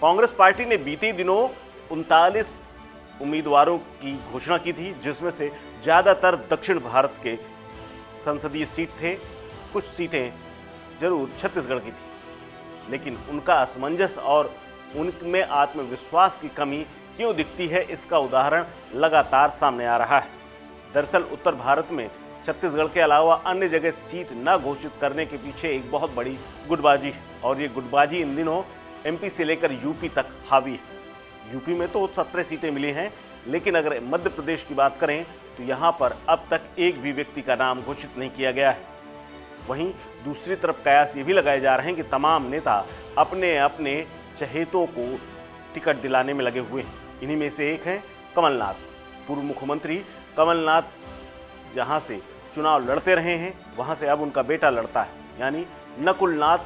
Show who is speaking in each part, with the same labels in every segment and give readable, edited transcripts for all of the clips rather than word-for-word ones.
Speaker 1: Congress party ने बीते दिनों 39 उम्मीदवारों की घोषणा की थी, जिसमें से ज्यादातर दक्षिण भारत के संसदीय सीट थे। कुछ सीटें जरूर छत्तीसगढ़ की थी, लेकिन उनका असमंजस और उनमें आत्मविश्वास की कमी क्यों दिखती है, इसका उदाहरण लगातार सामने आ रहा है। दरअसल उत्तर भारत में छत्तीसगढ़ के अलावा अन्य जगह सीट न घोषित करने के पीछे एक बहुत बड़ी गुटबाजी है, और ये गुटबाजी इन दिनों एमपी से लेकर यूपी तक हावी है। यूपी में तो 17 सीटें मिली हैं, लेकिन अगर मध्य प्रदेश की बात करें तो यहाँ पर अब तक एक भी व्यक्ति का नाम घोषित नहीं किया गया है। वहीं दूसरी तरफ कयास ये भी लगाए जा रहे हैं कि तमाम नेता अपने अपने चहेतों को टिकट दिलाने में लगे हुए हैं। इन्हीं में से एक हैं कमलनाथ। पूर्व मुख्यमंत्री कमलनाथ जहां से चुनाव लड़ते रहे हैं, वहां से अब उनका बेटा लड़ता है, यानी नकुलनाथ,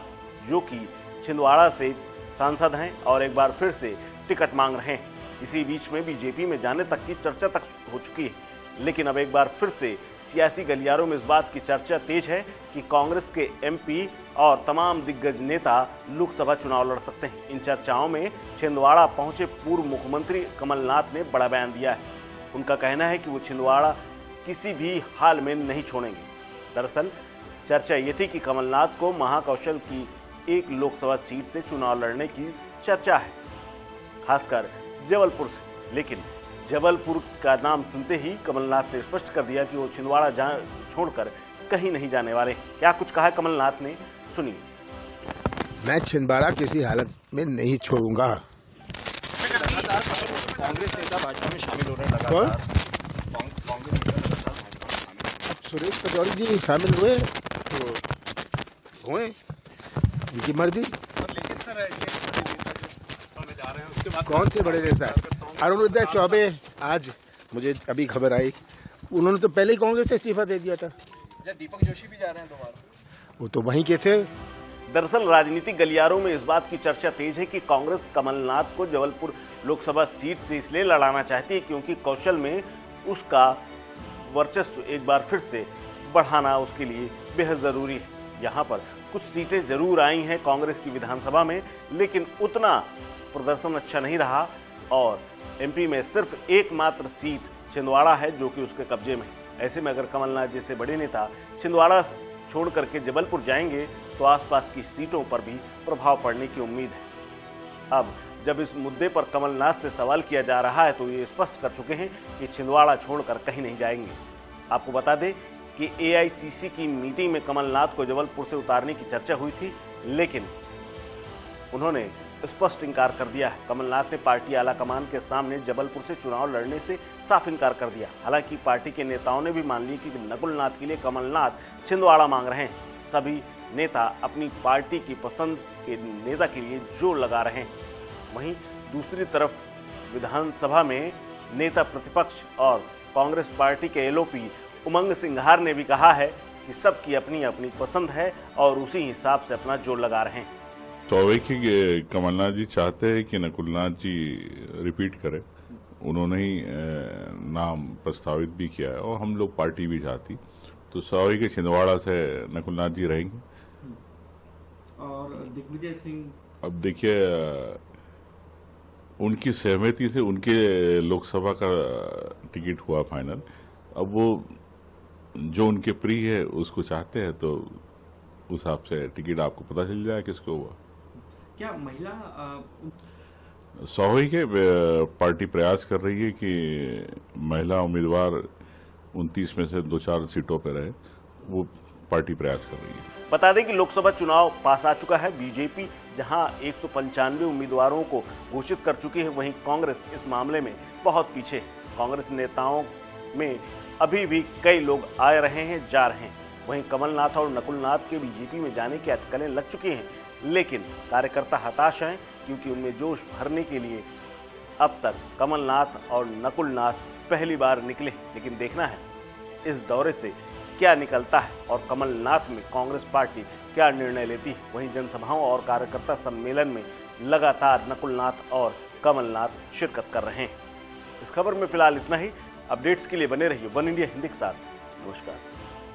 Speaker 1: जो कि छिंदवाड़ा से सांसद हैं और एक बार फिर से टिकट मांग रहे हैं। इसी बीच में बीजेपी में जाने तक की चर्चा तक हो चुकी है, लेकिन अब एक बार फिर से सियासी गलियारों में इस बात की चर्चा तेज है कि कांग्रेस के एमपी और तमाम दिग्गज नेता लोकसभा चुनाव लड़ सकते हैं। इन चर्चाओं में छिंदवाड़ा पहुंचे पूर्व मुख्यमंत्री कमलनाथ ने बड़ा बयान दिया है। उनका कहना है कि वो छिंदवाड़ा किसी भी हाल में नहीं छोड़ेंगे। दरअसल चर्चा ये थी कि कमलनाथ को महाकौशल की एक लोकसभा सीट से चुनाव लड़ने की चर्चा है, खासकर जबलपुर से। लेकिन जबलपुर का नाम सुनते ही कमलनाथ ने स्पष्ट कर दिया कि वो छिंदवाड़ा छोड़कर कहीं नहीं जाने वाले। क्या कुछ कहा है कमलनाथ ने, सुनिए।
Speaker 2: मैं छिंदवाड़ा किसी हालत में नहीं छोड़ूंगा।
Speaker 3: कांग्रेस नेता भाजपा में शामिल हो रहे हैं लगातार। कांग्रेस नेता लगातार भाजपा में शामिल।
Speaker 2: अब सुरेश पचौरी जी शामिल हुए तो हुए, उनकी मर्जी।
Speaker 3: लेकिन सर ये बड़े नेता जो में जा रहे हैं, उसके बाद
Speaker 2: कौन से बड़े नेता? अरुणोदय चौबे, आज मुझे अभी खबर आई, उन्होंने तो पहले ही कांग्रेस से इस्तीफा दे दिया था।
Speaker 3: दीपक जोशी भी जा रहे हैं दोबारा,
Speaker 2: वो तो वहीं के थे।
Speaker 1: दरअसल राजनीतिक गलियारों में इस बात की चर्चा तेज है कि कांग्रेस कमलनाथ को जबलपुर लोकसभा सीट से इसलिए लड़ाना चाहती है क्योंकि कौशल में उसका वर्चस्व एक बार फिर से बढ़ाना उसके लिए बेहद जरूरी है। यहाँ पर कुछ सीटें जरूर आई हैं कांग्रेस की विधानसभा में, लेकिन उतना प्रदर्शन अच्छा नहीं रहा, और एमपी में सिर्फ एकमात्र सीट छिंदवाड़ा है जो कि उसके कब्जे में है। ऐसे में अगर कमलनाथ जैसे बड़े नेता छिंदवाड़ा छोड़ करके जबलपुर जाएंगे तो आसपास की सीटों पर भी प्रभाव पड़ने की उम्मीद है। अब जब इस मुद्दे पर कमलनाथ से सवाल किया जा रहा है तो ये स्पष्ट कर चुके हैं कि छिंदवाड़ा छोड़कर कहीं नहीं जाएंगे। आपको बता दें कि एआईसीसी की मीटिंग में कमलनाथ को जबलपुर से उतारने की चर्चा हुई थी, लेकिन उन्होंने स्पष्ट इनकार कर दिया है। कमलनाथ ने पार्टी आलाकमान के सामने जबलपुर से चुनाव लड़ने से साफ इनकार कर दिया। हालांकि पार्टी के नेताओं ने भी मान ली कि नकुलनाथ के लिए कमलनाथ छिंदवाड़ा मांग रहे हैं। सभी नेता अपनी पार्टी की पसंद के नेता के लिए जोर लगा रहे हैं। वहीं दूसरी तरफ विधानसभा में नेता प्रतिपक्ष और कांग्रेस पार्टी के एलओपी उमंग सिंघार ने भी कहा है कि सबकी अपनी अपनी पसंद है और उसी हिसाब से अपना जोर लगा रहे हैं।
Speaker 4: स्वाभाविक है कि कमलनाथ जी चाहते हैं कि नकुलनाथ जी रिपीट करें। उन्होंने ही नाम प्रस्तावित भी किया है और हम लोग पार्टी भी चाहती, तो स्वाभाविक है छिंदवाड़ा से नकुलनाथ जी रहेंगे।
Speaker 5: और दिग्विजय सिंह,
Speaker 4: अब देखिए उनकी सहमति से उनके लोकसभा का टिकट हुआ फाइनल। अब वो जो उनके प्रिय है उसको चाहते हैं, तो उस हिसाब से टिकट आपको पता चल जाए किसको हुआ।
Speaker 5: क्या महिला
Speaker 4: स्वाभाविक है पार्टी प्रयास कर रही है कि महिला उम्मीदवार 29 में से 2-4 सीटों पर रहे, वो पार्टी प्रयास कर रही है।
Speaker 1: बता दें कि लोकसभा चुनाव पास आ चुका है। बीजेपी जहां 195 उम्मीदवारों को घोषित कर चुकी है, वहीं कांग्रेस इस मामले में बहुत पीछे है। कांग्रेस नेताओं में अभी भी कई लोग आ रहे हैं, जा रहे हैं। वहीं कमलनाथ और नकुलनाथ के बीजेपी में जाने की अटकलें लग चुकी हैं, लेकिन कार्यकर्ता हताश हैं क्योंकि उनमें जोश भरने के लिए अब तक कमलनाथ और नकुलनाथ पहली बार निकले। लेकिन देखना है इस दौरे से क्या निकलता है और कमलनाथ में कांग्रेस पार्टी क्या निर्णय लेती है। वहीं जनसभाओं और कार्यकर्ता सम्मेलन में लगातार नकुलनाथ और कमलनाथ शिरकत कर रहे हैं। इस खबर में फिलहाल इतना ही। अपडेट्स के लिए बने रहिए वन इंडिया हिंदी के साथ। नमस्कार।